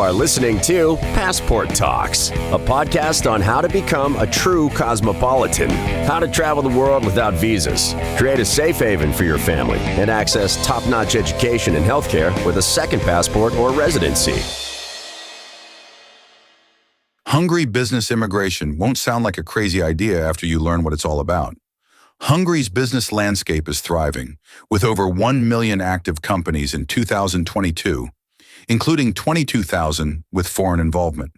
are listening to Passport Talks, a podcast on how to become a true cosmopolitan, how to travel the world without visas, create a safe haven for your family, and access top-notch education and healthcare with a second passport or residency. Hungary business immigration won't sound like a crazy idea after you learn what it's all about. Hungary's business landscape is thriving, with over 1 million active companies in 2022, including 22,000 with foreign involvement.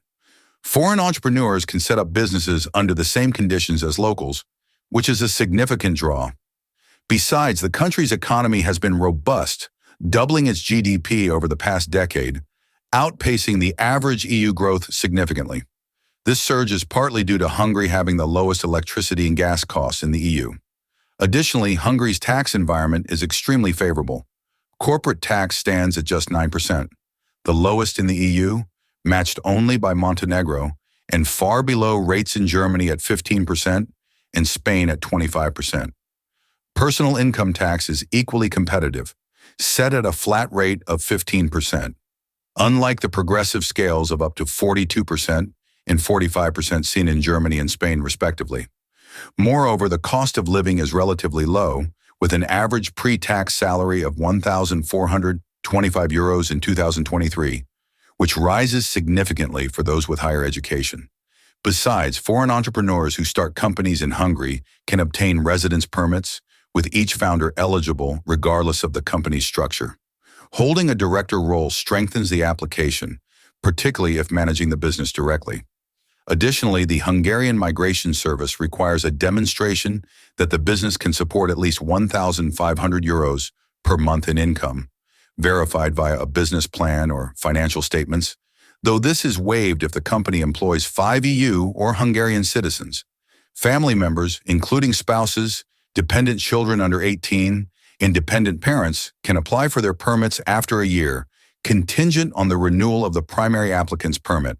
Foreign entrepreneurs can set up businesses under the same conditions as locals, which is a significant draw. Besides, the country's economy has been robust, doubling its GDP over the past decade, outpacing the average EU growth significantly. This surge is partly due to Hungary having the lowest electricity and gas costs in the EU. Additionally, Hungary's tax environment is extremely favorable. Corporate tax stands at just 9%, the lowest in the EU, matched only by Montenegro, and far below rates in Germany at 15% and Spain at 25%. Personal income tax is equally competitive, set at a flat rate of 15%, unlike the progressive scales of up to 42% and 45% seen in Germany and Spain, respectively. Moreover, the cost of living is relatively low, with an average pre-tax salary of €1,425 in 2023, which rises significantly for those with higher education. Besides, foreign entrepreneurs who start companies in Hungary can obtain residence permits, with each founder eligible regardless of the company's structure. Holding a director role strengthens the application, particularly if managing the business directly. Additionally, the Hungarian Migration Service requires a demonstration that the business can support at least €1,500 per month in income, verified via a business plan or financial statements, though this is waived if the company employs 5 EU or Hungarian citizens. Family members, including spouses, dependent children under 18, and dependent parents, can apply for their permits after a year, contingent on the renewal of the primary applicant's permit.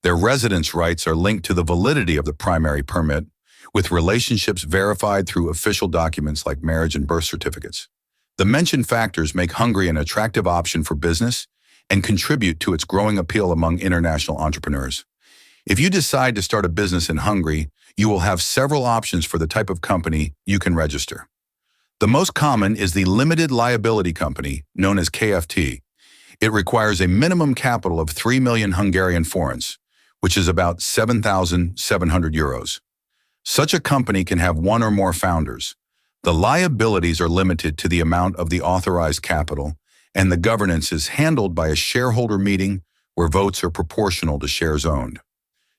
Their residence rights are linked to the validity of the primary permit, with relationships verified through official documents like marriage and birth certificates. The mentioned factors make Hungary an attractive option for business and contribute to its growing appeal among international entrepreneurs. If you decide to start a business in Hungary, you will have several options for the type of company you can register. The most common is the Limited Liability Company, known as KFT. It requires a minimum capital of 3 million Hungarian forints, which is about €7,700. Such a company can have one or more founders. The liabilities are limited to the amount of the authorized capital, and the governance is handled by a shareholder meeting where votes are proportional to shares owned.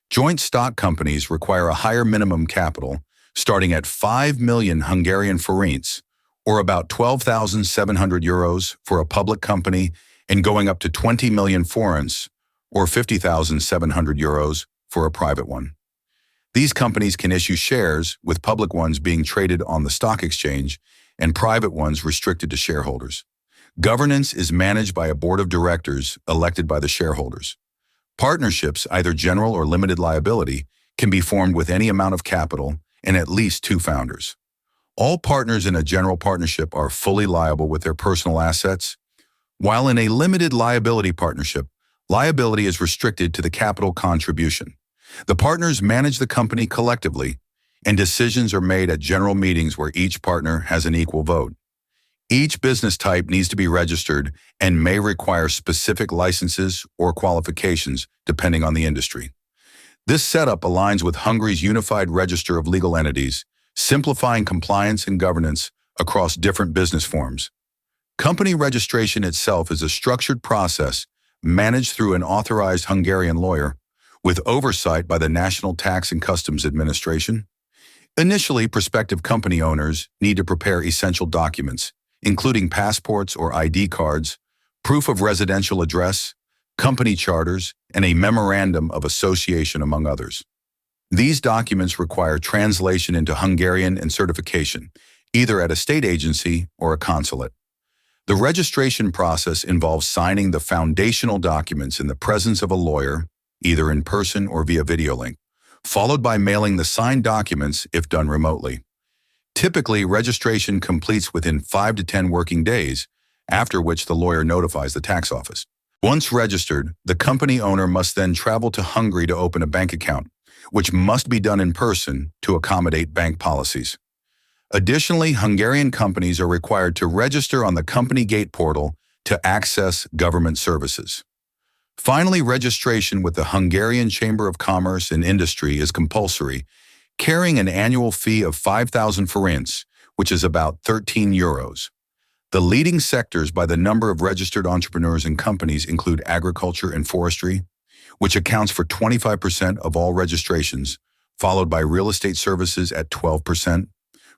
Joint stock companies require a higher minimum capital, starting at 5 million Hungarian forints, or about €12,700 for a public company, and going up to 20 million forints, or €50,700 for a private one. These companies can issue shares, with public ones being traded on the stock exchange and private ones restricted to shareholders. Governance is managed by a board of directors elected by the shareholders. Partnerships, either general or limited liability, can be formed with any amount of capital and at least 2 founders. All partners in a general partnership are fully liable with their personal assets, while in a limited liability partnership, liability is restricted to the capital contribution. The partners manage the company collectively, and decisions are made at general meetings where each partner has an equal vote. Each business type needs to be registered and may require specific licenses or qualifications depending on the industry. This setup aligns with Hungary's Unified Register of Legal Entities, simplifying compliance and governance across different business forms. Company registration itself is a structured process managed through an authorized Hungarian lawyer, with oversight by the National Tax and Customs Administration. Initially, prospective company owners need to prepare essential documents, including passports or ID cards, proof of residential address, company charters, and a memorandum of association, among others. These documents require translation into Hungarian and certification, either at a state agency or a consulate. The registration process involves signing the foundational documents in the presence of a lawyer, either in person or via video link, followed by mailing the signed documents if done remotely. Typically, registration completes within 5 to 10 working days, after which the lawyer notifies the tax office. Once registered, the company owner must then travel to Hungary to open a bank account, which must be done in person to accommodate bank policies. Additionally, Hungarian companies are required to register on the Company Gate portal to access government services. Finally, registration with the Hungarian Chamber of Commerce and Industry is compulsory, carrying an annual fee of 5,000 forints, which is about 13 euros. The leading sectors by the number of registered entrepreneurs and companies include agriculture and forestry, which accounts for 25% of all registrations, followed by real estate services at 12%,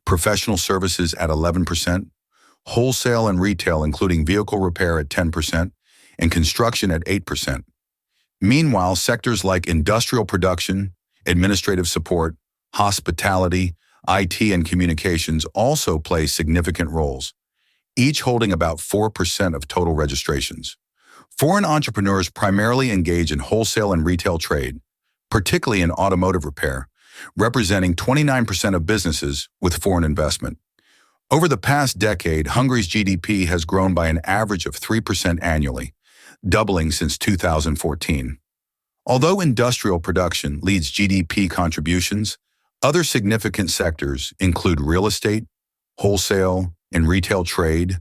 professional services at 11%, wholesale and retail including vehicle repair at 10%, and construction at 8%. Meanwhile, sectors like industrial production, administrative support, hospitality, IT, and communications also play significant roles, each holding about 4% of total registrations. Foreign entrepreneurs primarily engage in wholesale and retail trade, particularly in automotive repair, representing 29% of businesses with foreign investment. Over the past decade, Hungary's GDP has grown by an average of 3% annually, doubling since 2014. Although industrial production leads GDP contributions, other significant sectors include real estate, wholesale and retail trade,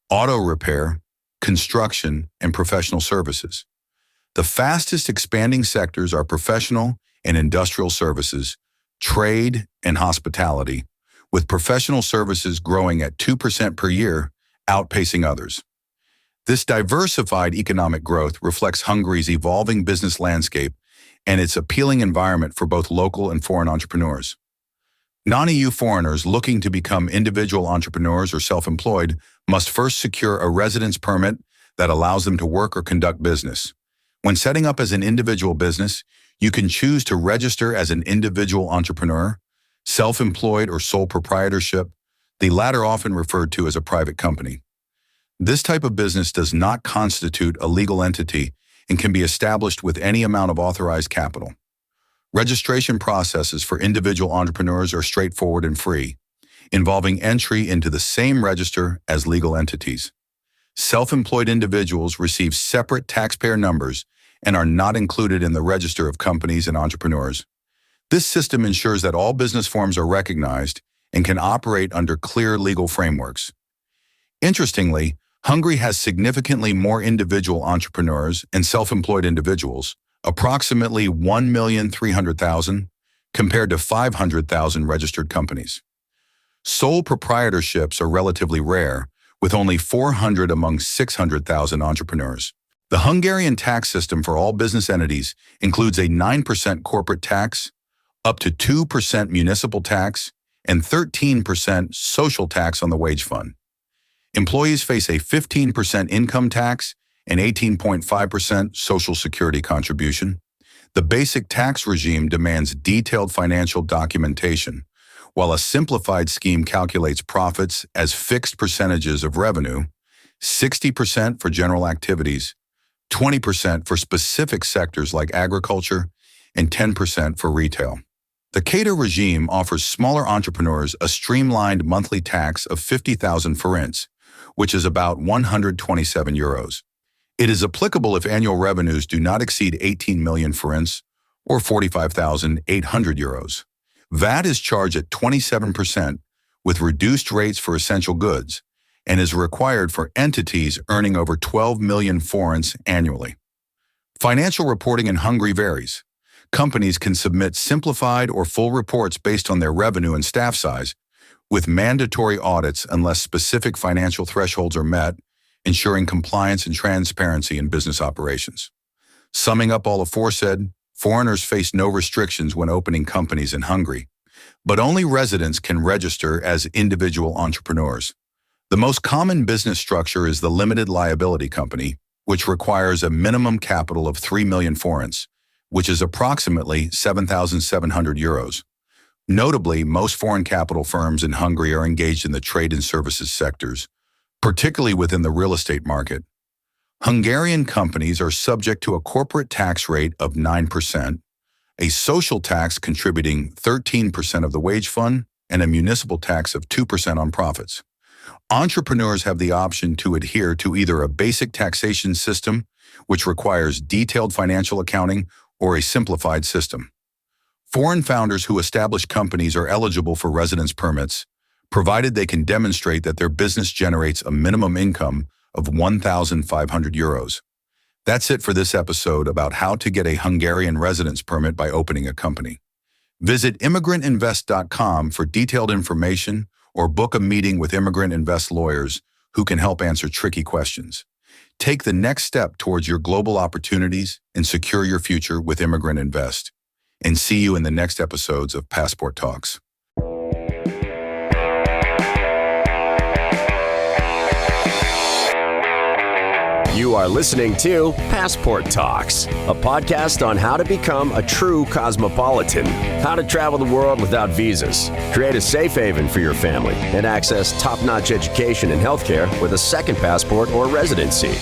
auto repair, construction, and professional services. The fastest expanding sectors are professional and industrial services, trade, and hospitality, with professional services growing at 2% per year, outpacing others. This diversified economic growth reflects Hungary's evolving business landscape and its appealing environment for both local and foreign entrepreneurs. Non-EU foreigners looking to become individual entrepreneurs or self-employed must first secure a residence permit that allows them to work or conduct business. When setting up as an individual business, you can choose to register as an individual entrepreneur, self-employed or sole proprietorship, the latter often referred to as a private company. This type of business does not constitute a legal entity and can be established with any amount of authorized capital. Registration processes for individual entrepreneurs are straightforward and free, involving entry into the same register as legal entities. Self-employed individuals receive separate taxpayer numbers and are not included in the register of companies and entrepreneurs. This system ensures that all business forms are recognized and can operate under clear legal frameworks. Interestingly, Hungary has significantly more individual entrepreneurs and self-employed individuals, approximately 1,300,000, compared to 500,000 registered companies. Sole proprietorships are relatively rare, with only 400 among 600,000 entrepreneurs. The Hungarian tax system for all business entities includes a 9% corporate tax, up to 2% municipal tax, and 13% social tax on the wage fund. Employees face a 15% income tax and 18.5% Social Security contribution. The basic tax regime demands detailed financial documentation, while a simplified scheme calculates profits as fixed percentages of revenue, 60% for general activities, 20% for specific sectors like agriculture, and 10% for retail. The Cater regime offers smaller entrepreneurs a streamlined monthly tax of 50,000 forints, which is about 127 euros. It is applicable if annual revenues do not exceed 18 million forints or 45,800 euros. VAT is charged at 27% with reduced rates for essential goods and is required for entities earning over 12 million forints annually. Financial reporting in Hungary varies. Companies can submit simplified or full reports based on their revenue and staff size, with mandatory audits unless specific financial thresholds are met, ensuring compliance and transparency in business operations. Summing up all aforesaid, foreigners face no restrictions when opening companies in Hungary, but only residents can register as individual entrepreneurs. The most common business structure is the limited liability company, which requires a minimum capital of 3 million forints, which is approximately 7,700 euros. Notably, most foreign capital firms in Hungary are engaged in the trade and services sectors, particularly within the real estate market. Hungarian companies are subject to a corporate tax rate of 9%, a social tax contributing 13% of the wage fund, and a municipal tax of 2% on profits. Entrepreneurs have the option to adhere to either a basic taxation system, which requires detailed financial accounting, or a simplified system. Foreign founders who establish companies are eligible for residence permits, provided they can demonstrate that their business generates a minimum income of €1,500. That's it for this episode about how to get a Hungarian residence permit by opening a company. Visit immigrantinvest.com for detailed information or book a meeting with Immigrant Invest lawyers who can help answer tricky questions. Take the next step towards your global opportunities and secure your future with Immigrant Invest. And see you in the next episodes of Passport Talks. You are listening to Passport Talks, a podcast on how to become a true cosmopolitan, how to travel the world without visas, create a safe haven for your family, and access top-notch education and healthcare with a second passport or residency.